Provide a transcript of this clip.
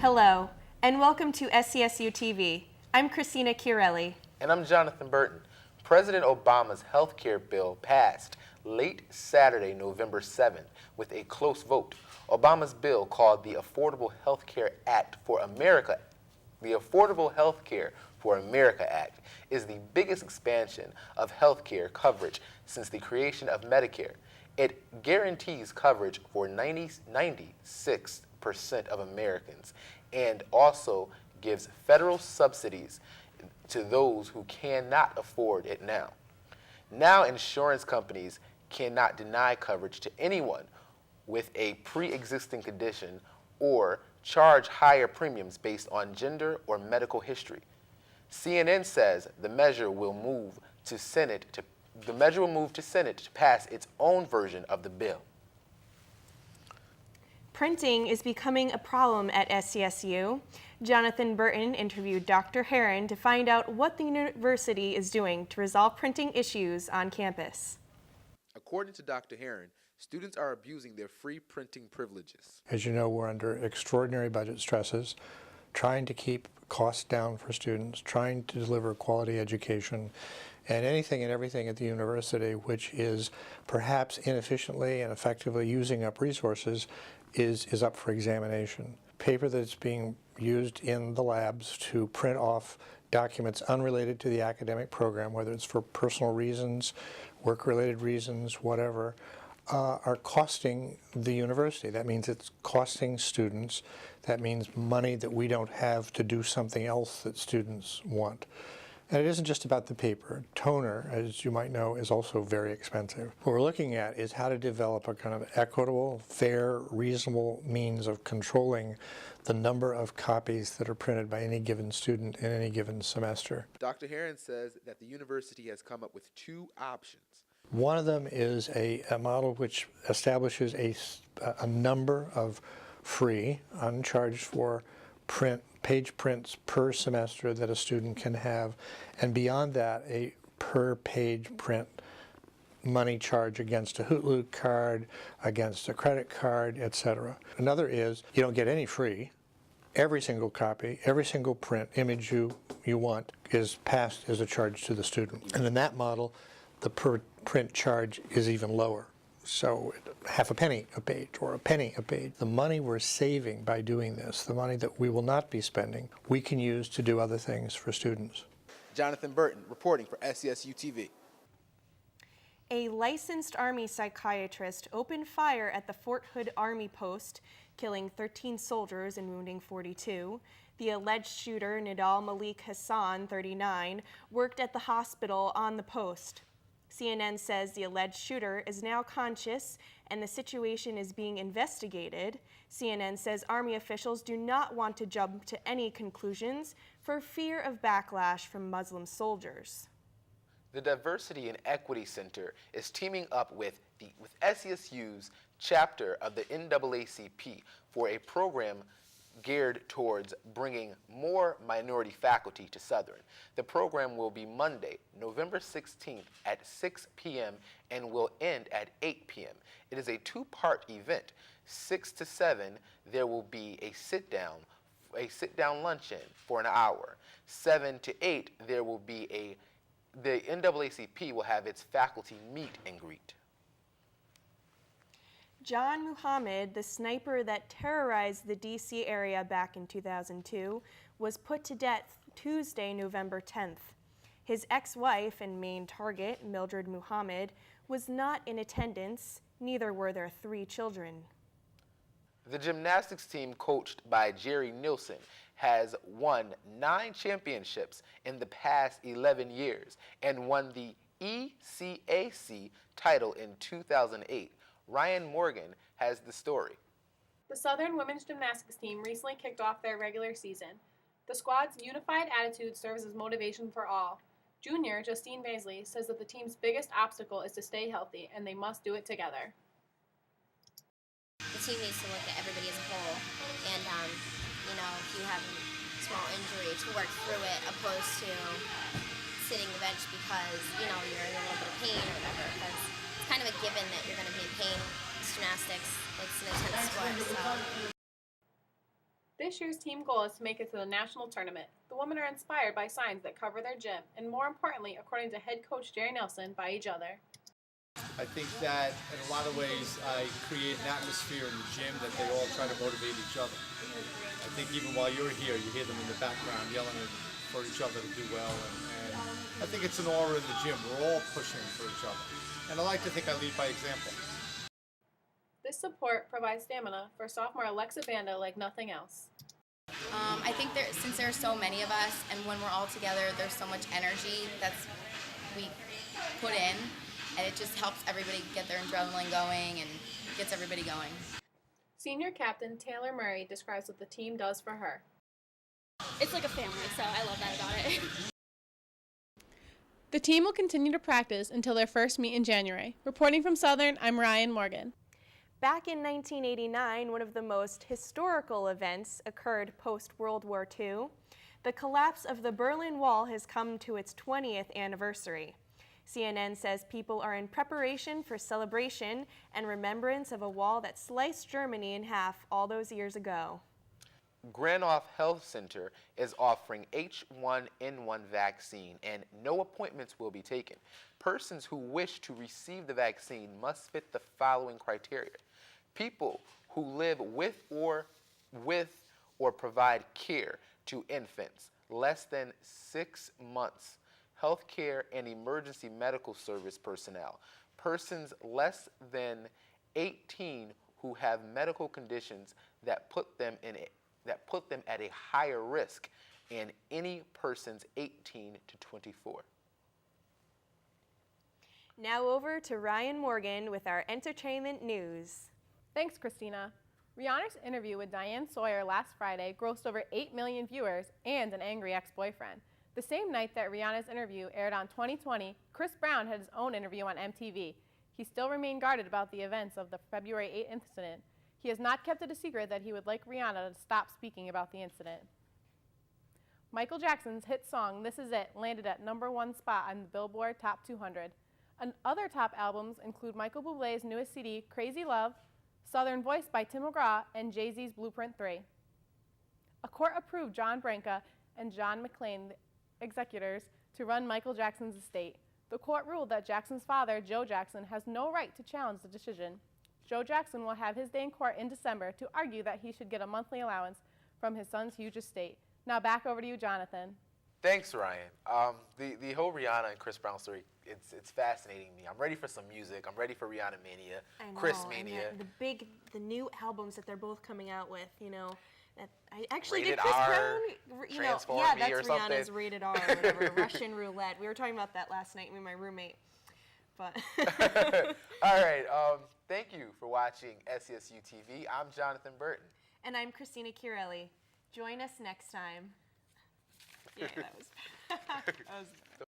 Hello, and welcome to SCSU TV. I'm Christina Chiarelli. And I'm Jonathan Burton. President Obama's health care bill passed late Saturday, November 7th, with a close vote. Obama's bill, called the Affordable Health Care Act for America, the Affordable Health Care for America Act, is the biggest expansion of health care coverage since the creation of Medicare. It guarantees coverage for 96% of Americans and also gives federal subsidies to those who cannot afford it now. Now, insurance companies cannot deny coverage to anyone with a pre-existing condition or charge higher premiums based on gender or medical history. CNN says the measure will move to Senate to pass its own version of the bill. Printing is becoming a problem at SCSU. Jonathan Burton interviewed Dr. Heron to find out what the university is doing to resolve printing issues on campus. According to Dr. Heron, students are abusing their free printing privileges. As you know, we're under extraordinary budget stresses, trying to keep costs down for students, trying to deliver quality education, and anything and everything at the university which is perhaps inefficiently and effectively using up resources is up for examination. Paper that's being used in the labs to print off documents unrelated to the academic program, whether it's for personal reasons, work-related reasons, whatever, are costing the university. That means it's costing students. That means money that we don't have to do something else that students want. And it isn't just about the paper. Toner, as you might know, is also very expensive. What we're looking at is how to develop a kind of equitable, fair, reasonable means of controlling the number of copies that are printed by any given student in any given semester. Dr. Heron says that the university has come up with two options. One of them is a model which establishes a number of free, uncharged for page prints per semester that a student can have, and beyond that, a per page print money charge against a Hootloot card, against a credit card, etc. Another is you don't get any free. Every single copy, every single print image you want is passed as a charge to the student. And in that model, the per print charge is even lower. So half a penny a page or a penny a page. The money we're saving by doing this, the money that we will not be spending, we can use to do other things for students. Jonathan Burton reporting for SCSU TV. A licensed Army psychiatrist opened fire at the Fort Hood Army Post, killing 13 soldiers and wounding 42. The alleged shooter, Nidal Malik Hassan, 39, worked at the hospital on the post. CNN says the alleged shooter is now conscious and the situation is being investigated. CNN says Army officials do not want to jump to any conclusions for fear of backlash from Muslim soldiers. The Diversity and Equity Center is teaming up with SCSU's chapter of the NAACP for a program geared towards bringing more minority faculty to Southern. The program will be Monday, November 16th at 6 p.m. and will end at 8 p.m. It is a two-part event. 6 to 7, there will be a sit-down luncheon for an hour. 7 to 8, there will be the NAACP will have its faculty meet and greet. John Muhammad, the sniper that terrorized the D.C. area back in 2002, was put to death Tuesday, November 10th. His ex-wife and main target, Mildred Muhammad, was not in attendance, neither were their 3 children. The gymnastics team, coached by Jerry Nielsen, has won 9 championships in the past 11 years and won the ECAC title in 2008. Ryan Morgan has the story. The Southern women's gymnastics team recently kicked off their regular season. The squad's unified attitude serves as motivation for all. Junior Justine Baisley says that the team's biggest obstacle is to stay healthy, and they must do it together. The team needs to look at everybody as a whole, and if you have a small injury, to work through it, opposed to sitting the bench because you're in a little bit of pain or whatever. Because it's kind of a given that you're going to be in pain. It's gymnastics. It's an intense sport. So. This This year's team goal is to make it to the national tournament. The women are inspired by signs that cover their gym, and more importantly, according to head coach Jerry Nelson, by each other. I think that in a lot of ways I create an atmosphere in the gym that they all try to motivate each other. I think even while you're here, you hear them in the background yelling for each other to do well, and I think it's an aura in the gym. We're all pushing for each other, and I like to think I lead by example. This support provides stamina for sophomore Alexa Banda like nothing else. I think since there are so many of us, and when we're all together, there's so much energy we put in, and it just helps everybody get their adrenaline going and gets everybody going. Senior captain Taylor Murray describes what the team does for her. It's like a family, so I love that about it. The team will continue to practice until their first meet in January. Reporting from Southern, I'm Ryan Morgan. Back in 1989, one of the most historical events occurred post-World War II. The collapse of the Berlin Wall has come to its 20th anniversary. CNN says people are in preparation for celebration and remembrance of a wall that sliced Germany in half all those years ago. Granoff Health Center is offering H1N1 vaccine, and no appointments will be taken. Persons who wish to receive the vaccine must fit the following criteria. People who live with or provide care to infants less than 6 months, healthcare and emergency medical service personnel, persons less than 18 who have medical conditions that put them at a higher risk, and any persons 18 to 24. Now over to Ryan Morgan with our entertainment news. Thanks, Christina. Rihanna's interview with Diane Sawyer last Friday grossed over 8 million viewers and an angry ex-boyfriend. The same night that Rihanna's interview aired on 2020, Chris Brown had his own interview on MTV. He still remained guarded about the events of the February 8 incident. He has not kept it a secret that he would like Rihanna to stop speaking about the incident. Michael Jackson's hit song, This Is It, landed at #1 spot on the Billboard Top 200. Other top albums include Michael Bublé's newest CD, Crazy Love, Southern Voice by Tim McGraw, and Jay-Z's Blueprint 3. A court approved John Branca and John McClane, the executors, to run Michael Jackson's estate. The court ruled that Jackson's father, Joe Jackson, has no right to challenge the decision. Joe Jackson will have his day in court in December to argue that he should get a monthly allowance from his son's huge estate. Now back over to you, Jonathan. Thanks, Ryan. The whole Rihanna and Chris Brown story, it's fascinating me. I'm ready for some music. I'm ready for Rihanna Mania, Chris Mania. And the new albums that they're both coming out with, you know. I actually Rated did Chris R, Brown, you know, Transform yeah, Me that's or Rihanna's something. Rated R or whatever, Russian Roulette. We were talking about that last night with my roommate. But All right. Thank you for watching SCSU TV. I'm Jonathan Burton. And I'm Christina Chiarelli. Join us next time. Yeah, that was